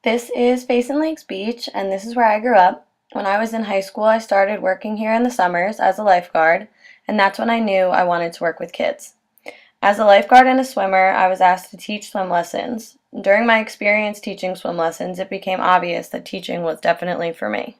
This is Basin Lakes Beach, and this is where I grew up. When I was in high school, I started working here in the summers as a lifeguard, and that's when I knew I wanted to work with kids. As a lifeguard and a swimmer, I was asked to teach swim lessons. During my experience teaching swim lessons, it became obvious that teaching was definitely for me.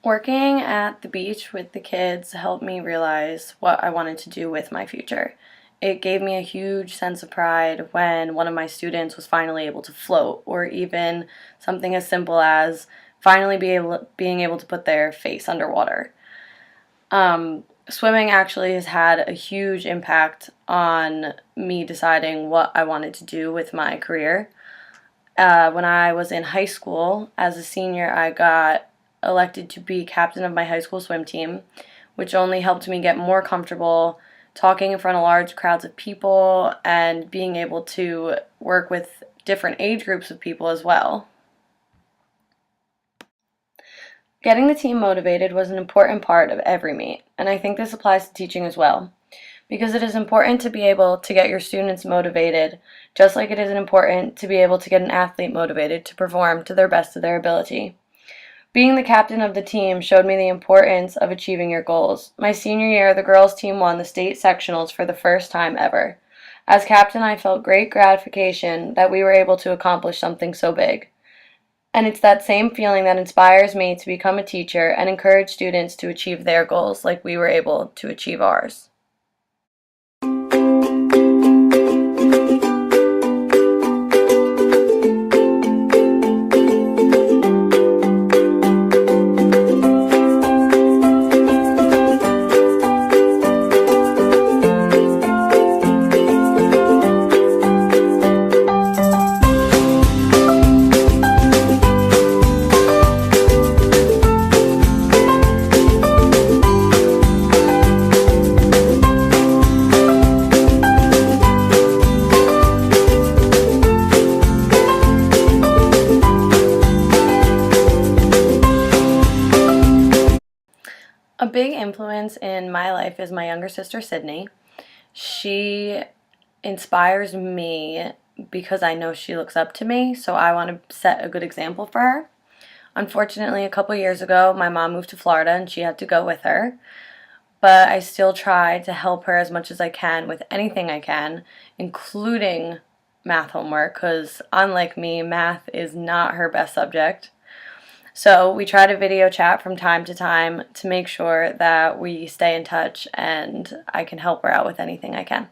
Working at the beach with the kids helped me realize what I wanted to do with my future. It gave me a huge sense of pride when one of my students was finally able to float, or even something as simple as finally being able to put their face underwater. Swimming actually has had a huge impact on me deciding what I wanted to do with my career. When I was in high school, as a senior, I got elected to be captain of my high school swim team, which only helped me get more comfortable talking in front of large crowds of people and being able to work with different age groups of people as well. Getting the team motivated was an important part of every meet, and I think this applies to teaching as well, because it is important to be able to get your students motivated, just like it is important to be able to get an athlete motivated to perform to their best of their ability. Being the captain of the team showed me the importance of achieving your goals. My senior year, the girls' team won the state sectionals for the first time ever. As captain, I felt great gratification that we were able to accomplish something so big. And it's that same feeling that inspires me to become a teacher and encourage students to achieve their goals like we were able to achieve ours. A big influence in my life is my younger sister, Sydney. She inspires me because I know she looks up to me, so I want to set a good example for her. Unfortunately, a couple years ago, my mom moved to Florida and she had to go with her, but I still try to help her as much as I can with anything I can, including math homework, because unlike me, math is not her best subject. So we try to video chat from time to time to make sure that we stay in touch and I can help her out with anything I can.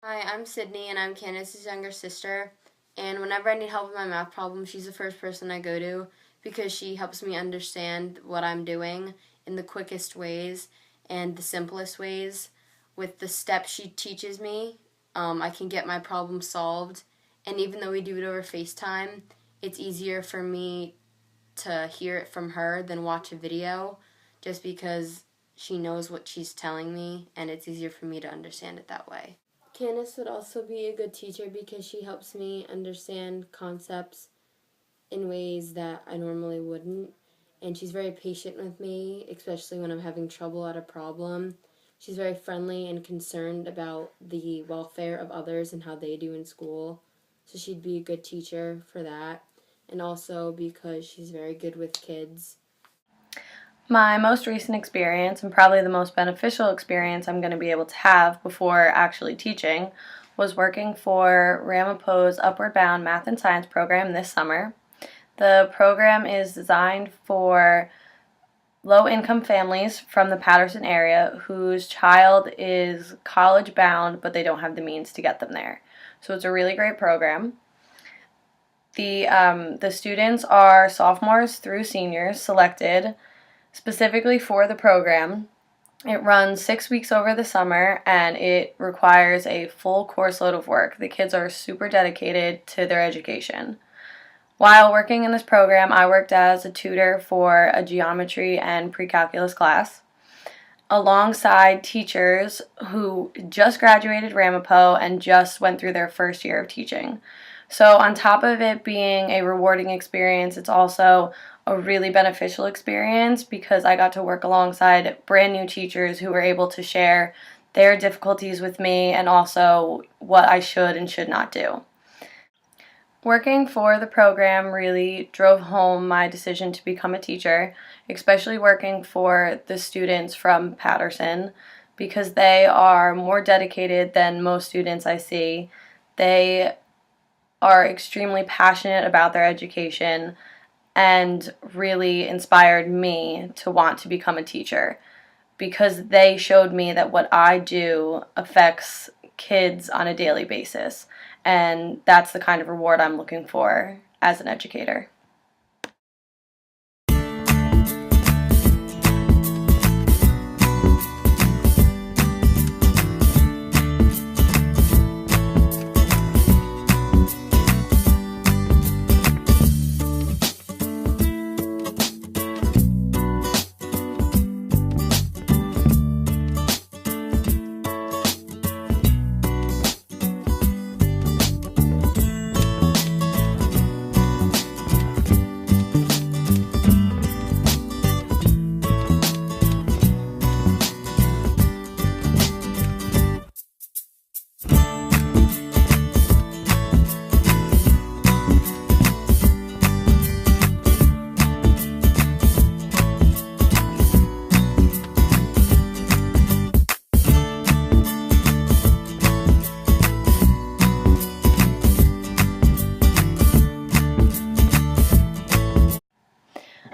Hi, I'm Sydney, and I'm Candace's younger sister. And whenever I need help with my math problem, she's the first person I go to because she helps me understand what I'm doing in the quickest ways and the simplest ways. With the steps she teaches me, I can get my problem solved. And even though we do it over FaceTime, it's easier for me to hear it from her than watch a video just because she knows what she's telling me, and it's easier for me to understand it that way. Candace would also be a good teacher because she helps me understand concepts in ways that I normally wouldn't. And she's very patient with me, especially when I'm having trouble at a problem. She's very friendly and concerned about the welfare of others and how they do in school. So she'd be a good teacher for that. And also because she's very good with kids. My most recent experience, and probably the most beneficial experience I'm going to be able to have before actually teaching, was working for Ramapo's Upward Bound Math and Science program this summer. The program is designed for low-income families from the Patterson area whose child is college-bound, but they don't have the means to get them there. So it's a really great program. The students are sophomores through seniors selected specifically for the program. It runs 6 weeks over the summer and it requires a full course load of work. The kids are super dedicated to their education. While working in this program, I worked as a tutor for a geometry and pre-calculus class alongside teachers who just graduated Ramapo and just went through their first year of teaching. So on top of it being a rewarding experience, it's also a really beneficial experience because I got to work alongside brand new teachers who were able to share their difficulties with me and also what I should and should not do. Working for the program really drove home my decision to become a teacher, especially working for the students from Patterson because they are more dedicated than most students I see. They are extremely passionate about their education and really inspired me to want to become a teacher because they showed me that what I do affects kids on a daily basis, and that's the kind of reward I'm looking for as an educator.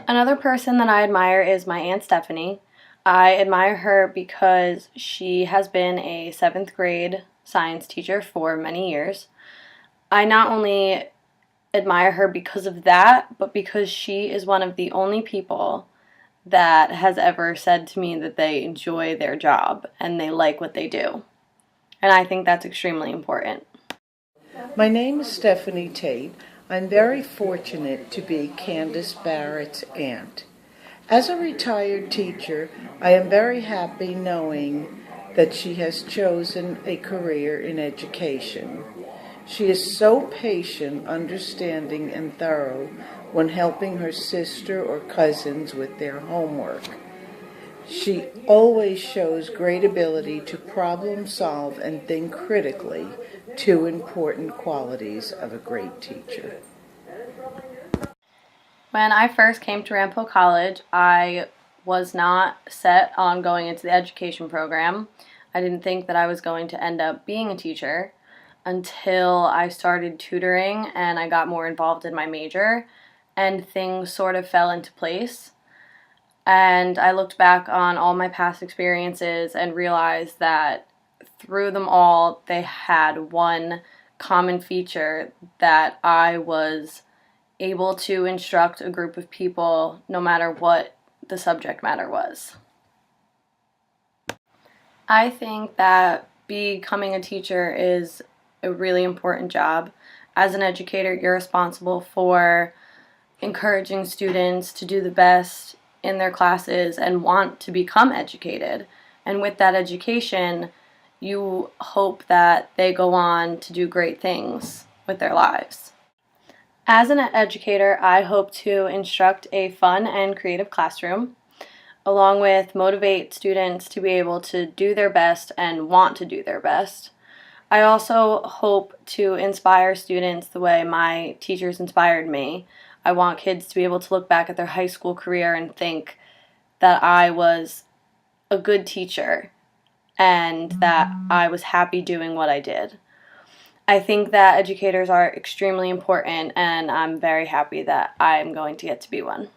Another person that I admire is my Aunt Stephanie. I admire her because she has been a 7th grade science teacher for many years. I not only admire her because of that, but because she is one of the only people that has ever said to me that they enjoy their job and they like what they do. And I think that's extremely important. My name is Stephanie Tate. I'm very fortunate to be Candace Barrett's aunt. As a retired teacher, I am very happy knowing that she has chosen a career in education. She is so patient, understanding, and thorough when helping her sister or cousins with their homework. She always shows great ability to problem solve and think critically, two important qualities of a great teacher. When I first came to Ramapo College, I was not set on going into the education program. I didn't think that I was going to end up being a teacher until I started tutoring and I got more involved in my major and things sort of fell into place. And I looked back on all my past experiences and realized that through them all, they had one common feature that I was able to instruct a group of people no matter what the subject matter was. I think that becoming a teacher is a really important job. As an educator, you're responsible for encouraging students to do the best in their classes and want to become educated. And with that education, you hope that they go on to do great things with their lives. As an educator, I hope to instruct a fun and creative classroom, along with motivate students to be able to do their best and want to do their best. I also hope to inspire students the way my teachers inspired me. I want kids to be able to look back at their high school career and think that I was a good teacher and that I was happy doing what I did. I think that educators are extremely important, and I'm very happy that I'm going to get to be one.